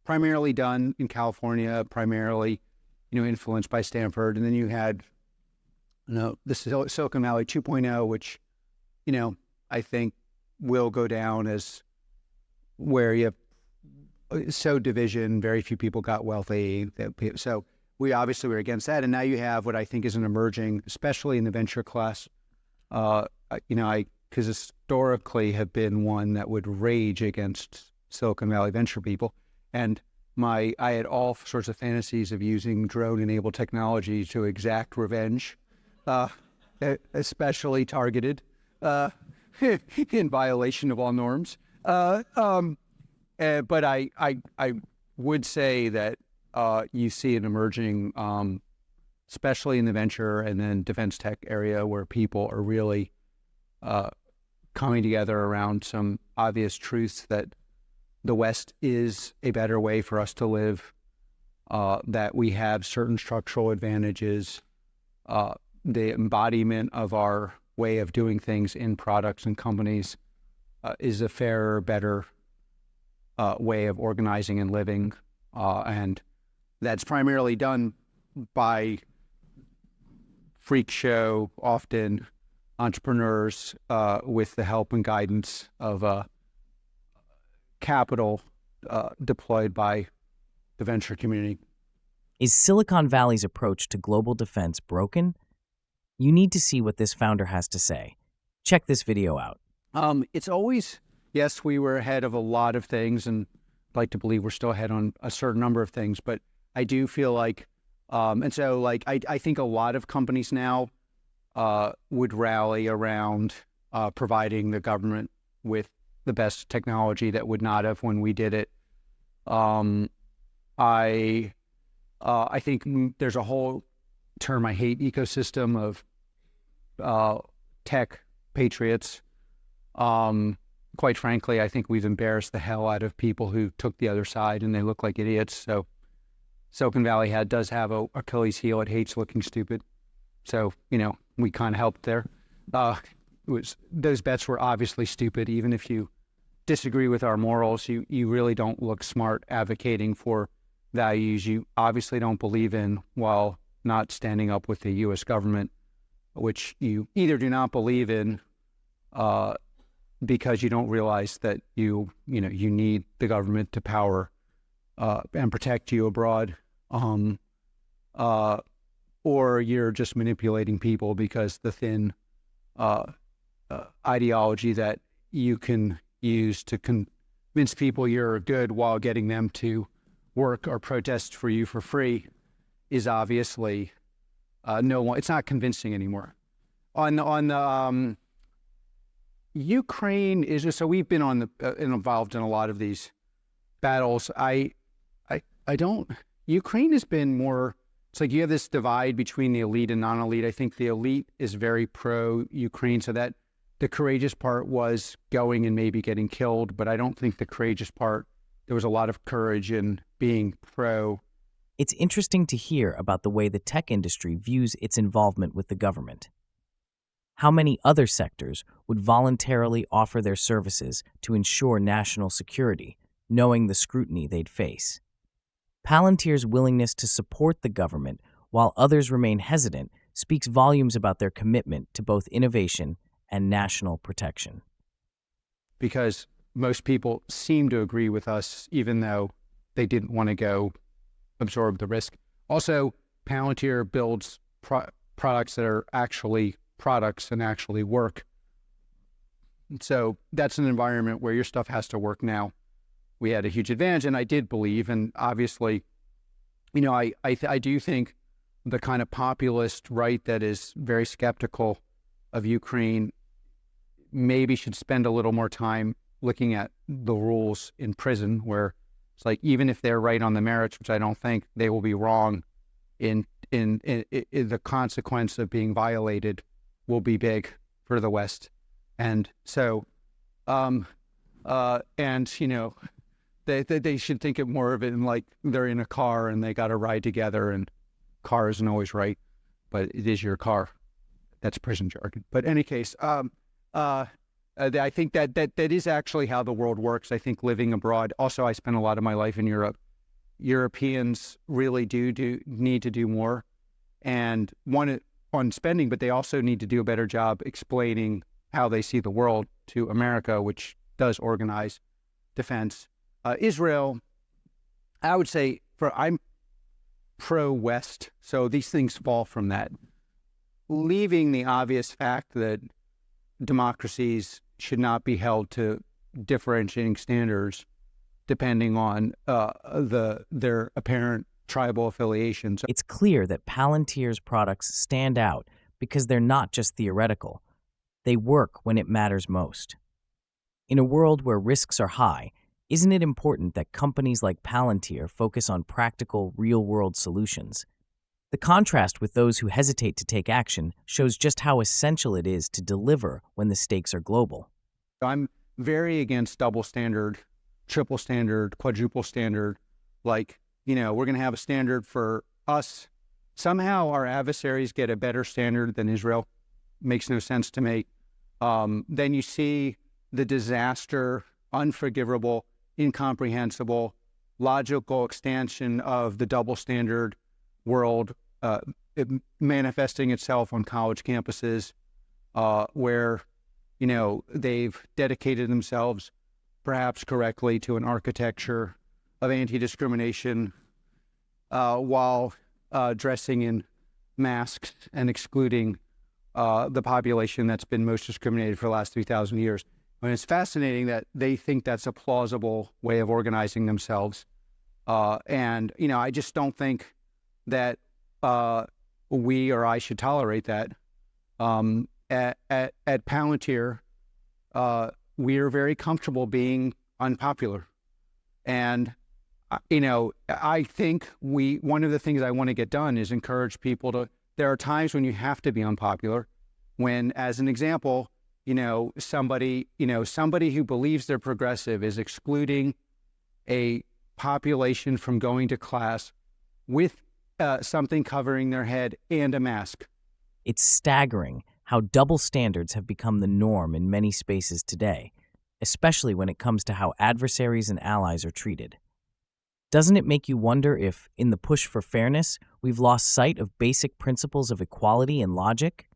primarily done in California, primarily, influenced by Stanford. And then you had, the Silicon Valley 2.0, which, I think will go down as where you have division, very few people got wealthy. So we obviously were against that. And now you have what I think is an emerging, especially in the venture class, because historically have been one that would rage against Silicon Valley venture people. And I had all sorts of fantasies of using drone-enabled technology to exact revenge, especially targeted, in violation of all norms. But I would say that you see an emerging, especially in the venture and then defense tech area, where people are really coming together around some obvious truths that the West is a better way for us to live, that we have certain structural advantages, the embodiment of our way of doing things in products and companies is a fairer, better way of organizing and living. And that's primarily done by freak show, often entrepreneurs with the help and guidance of capital deployed by the venture community. Is Silicon Valley's approach to global defense broken? You need to see what this founder has to say. Check this video out. It's always, yes, we were ahead of a lot of things, and I'd like to believe we're still ahead on a certain number of things, but I do feel like, I think a lot of companies now would rally around providing the government with the best technology that would not have when we did it. I think there's a whole term I hate, ecosystem of tech patriots. Quite frankly, I think we've embarrassed the hell out of people who took the other side and they look like idiots. So Silicon Valley does have a Achilles heel. It hates looking stupid. So, we kind of helped there. Those bets were obviously stupid. Even if you disagree with our morals, you really don't look smart advocating for values you obviously don't believe in while not standing up with the U.S. government, which you either do not believe in because you don't realize that you need the government to power and protect you abroad, or you're just manipulating people because the thin ideology that you can use to convince people you're good while getting them to work or protest for you for free is obviously it's not convincing anymore. On Ukraine is just, so we've been involved in a lot of these battles. Ukraine has been more, it's like you have this divide between the elite and non-elite. I think the elite is very pro-Ukraine, so that the courageous part was going and maybe getting killed, but I don't think the courageous part, there was a lot of courage in being pro. It's interesting to hear about the way the tech industry views its involvement with the government. How many other sectors would voluntarily offer their services to ensure national security, knowing the scrutiny they'd face? Palantir's willingness to support the government while others remain hesitant speaks volumes about their commitment to both innovation and national protection. Because most people seem to agree with us, even though they didn't want to go absorb the risk. Also, Palantir builds products that are actually products and actually work. So that's an environment where your stuff has to work now. We had a huge advantage, and I did believe, and obviously, I do think the kind of populist right that is very skeptical of Ukraine maybe should spend a little more time looking at the rules in prison, where it's like, even if they're right on the merits, which I don't think, they will be wrong in the consequence of being violated will be big for the West. And so, they should think of more of it in like they're in a car and they got to ride together, and car isn't always right, but it is your car. That's prison jargon. But in any case, I think that is actually how the world works. I think living abroad, also I spent a lot of my life in Europe. Europeans really do need to do more, and one on spending, but they also need to do a better job explaining how they see the world to America, which does organize defense. Israel, I would say, I'm pro-West, so these things fall from that. Leaving the obvious fact that democracies should not be held to differentiating standards depending on their apparent tribal affiliations. It's clear that Palantir's products stand out because they're not just theoretical. They work when it matters most. In a world where risks are high, isn't it important that companies like Palantir focus on practical, real-world solutions? The contrast with those who hesitate to take action shows just how essential it is to deliver when the stakes are global. I'm very against double standard, triple standard, quadruple standard. Like, we're going to have a standard for us. Somehow our adversaries get a better standard than Israel. Makes no sense to me. Then you see the disaster, unforgivable, incomprehensible, logical extension of the double standard world manifesting itself on college campuses where, they've dedicated themselves, perhaps correctly, to an architecture of anti-discrimination while dressing in masks and excluding the population that's been most discriminated for the last 3,000 years. And it's fascinating that they think that's a plausible way of organizing themselves. And I just don't think that we or I should tolerate that. At Palantir, we are very comfortable being unpopular. And, I think one of the things I want to get done is encourage people there are times when you have to be unpopular, when, as an example, somebody who believes they're progressive is excluding a population from going to class with something covering their head and a mask. It's staggering how double standards have become the norm in many spaces today, especially when it comes to how adversaries and allies are treated. Doesn't it make you wonder if, in the push for fairness, we've lost sight of basic principles of equality and logic?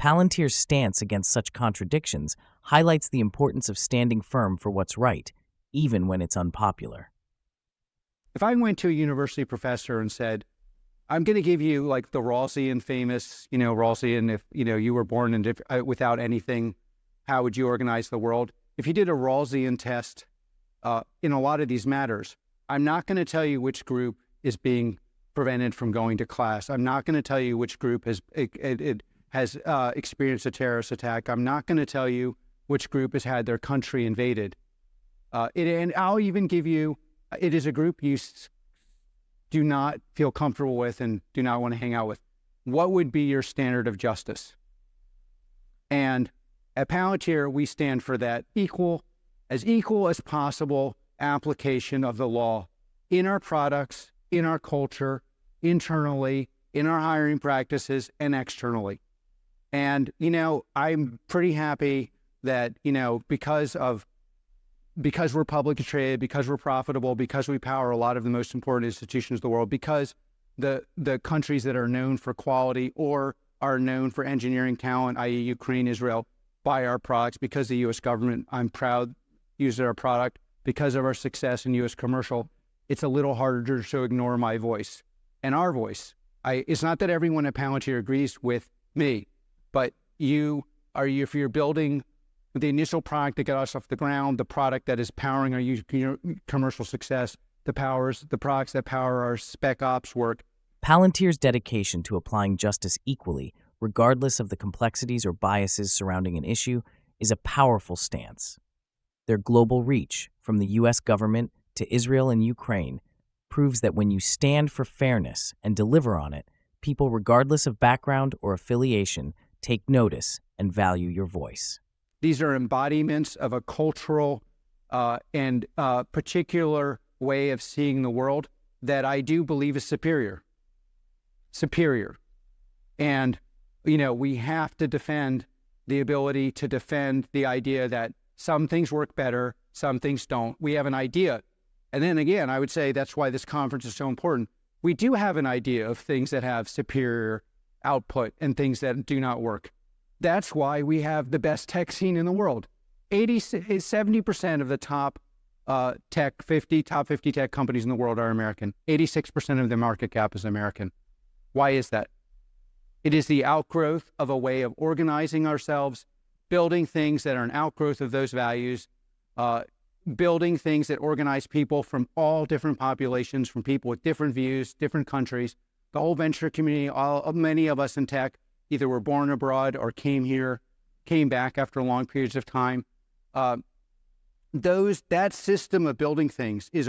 Palantir's stance against such contradictions highlights the importance of standing firm for what's right, even when it's unpopular. If I went to a university professor and said, I'm going to give you like the Rawlsian famous, Rawlsian, if, you were born without anything, how would you organize the world? If you did a Rawlsian test in a lot of these matters, I'm not going to tell you which group is being prevented from going to class. I'm not going to tell you which group has experienced a terrorist attack. I'm not going to tell you which group has had their country invaded. And I'll even give you, it is a group you do not feel comfortable with and do not want to hang out with. What would be your standard of justice? And at Palantir, we stand for that equal as possible application of the law in our products, in our culture, internally, in our hiring practices, and externally. And, I'm pretty happy that, because we're publicly traded, because we're profitable, because we power a lot of the most important institutions of the world, because the countries that are known for quality or are known for engineering talent, i.e. Ukraine, Israel, buy our products, because the U.S. government, I'm proud, uses our product, because of our success in U.S. commercial, it's a little harder to ignore my voice and our voice. It's not that everyone at Palantir agrees with me, but if you're building the initial product that got us off the ground, the product that is powering our commercial success, the products that power our spec ops work. Palantir's dedication to applying justice equally, regardless of the complexities or biases surrounding an issue, is a powerful stance. Their global reach, from the U.S. government to Israel and Ukraine, proves that when you stand for fairness and deliver on it, people regardless of background or affiliation take notice and value your voice. These are embodiments of a cultural and particular way of seeing the world that I do believe is superior. And, we have to defend the ability to defend the idea that some things work better, some things don't. We have an idea And then again, I would say that's why this conference is so important. We do have an idea of things that have superior output and things that do not work. That's why we have the best tech scene in the world. 70% of the top top 50 tech companies in the world are American. 86% of their market cap is American. Why is that? It is the outgrowth of a way of organizing ourselves, building things that are an outgrowth of those values, building things that organize people from all different populations, from people with different views, different countries. The whole venture community, many of us in tech, either were born abroad or came back after long periods of time. That system of building things is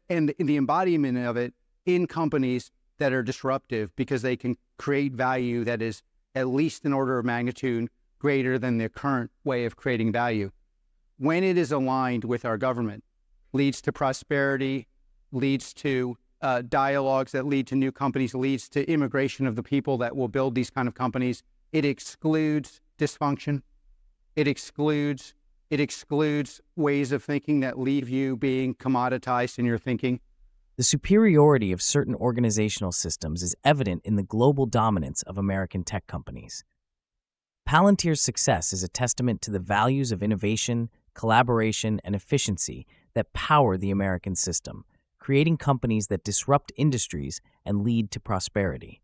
and the embodiment of it in companies that are disruptive, because they can create value that is at least an order of magnitude greater than their current way of creating value. When it is aligned with our government, leads to prosperity, leads to dialogues that lead to new companies, leads to immigration of the people that will build these kind of companies. It excludes dysfunction. It excludes ways of thinking that leave you being commoditized in your thinking. The superiority of certain organizational systems is evident in the global dominance of American tech companies. Palantir's success is a testament to the values of innovation, collaboration, and efficiency that power the American system, creating companies that disrupt industries and lead to prosperity.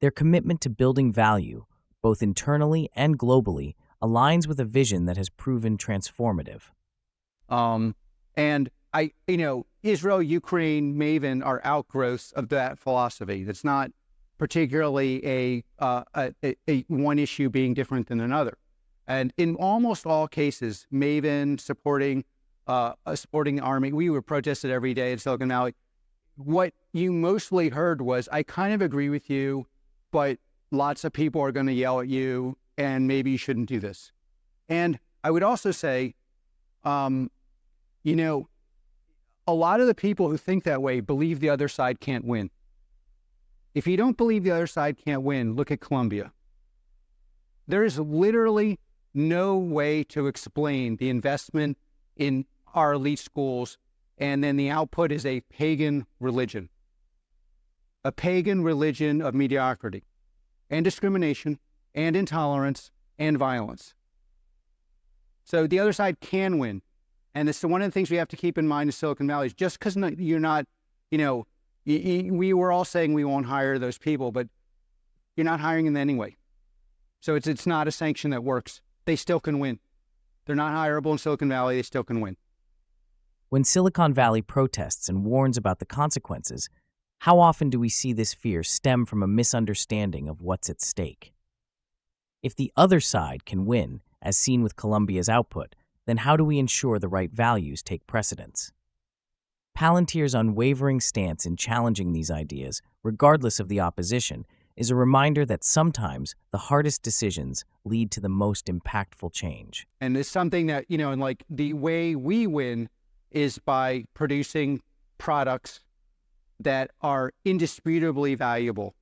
Their commitment to building value, both internally and globally, aligns with a vision that has proven transformative. Israel, Ukraine, Maven are outgrowths of that philosophy. That's not particularly a one issue being different than another. And in almost all cases, Maven supporting the army, we were protested every day in Silicon Valley. What you mostly heard was, I kind of agree with you, but lots of people are going to yell at you, and maybe you shouldn't do this. And I would also say, a lot of the people who think that way believe the other side can't win. If you don't believe the other side can't win, look at Colombia. There is literally no way to explain the investment in our elite schools, and then the output is a pagan religion of mediocrity and discrimination and intolerance and violence. So the other side can win. And this is one of the things we have to keep in mind in Silicon Valley is just because you're not, we were all saying we won't hire those people, but you're not hiring them anyway. So it's not a sanction that works. They still can win. They're not hireable in Silicon Valley. They still can win. When Silicon Valley protests and warns about the consequences, how often do we see this fear stem from a misunderstanding of what's at stake? If the other side can win, as seen with Columbia's output, then how do we ensure the right values take precedence? Palantir's unwavering stance in challenging these ideas, regardless of the opposition, is a reminder that sometimes the hardest decisions lead to the most impactful change. And it's something that, and like the way we win is by producing products that are indisputably valuable.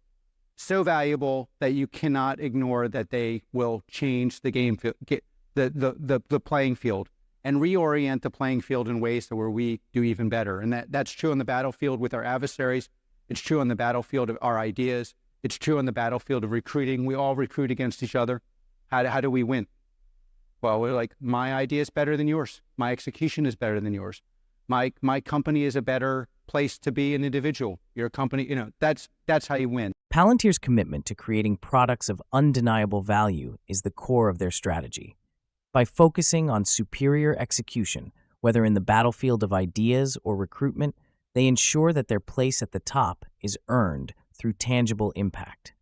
So valuable that you cannot ignore that they will change the game, the playing field, and reorient the playing field in ways where we do even better. And that's true on the battlefield with our adversaries. It's true on the battlefield of our ideas. It's true on the battlefield of recruiting. We all recruit against each other. How do we win? Well, we're like, my idea is better than yours. My execution is better than yours. My company is a better place to be an individual. Your company, that's how you win. Palantir's commitment to creating products of undeniable value is the core of their strategy. By focusing on superior execution, whether in the battlefield of ideas or recruitment, they ensure that their place at the top is earned through tangible impact.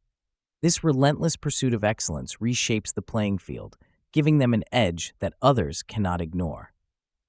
This relentless pursuit of excellence reshapes the playing field, giving them an edge that others cannot ignore.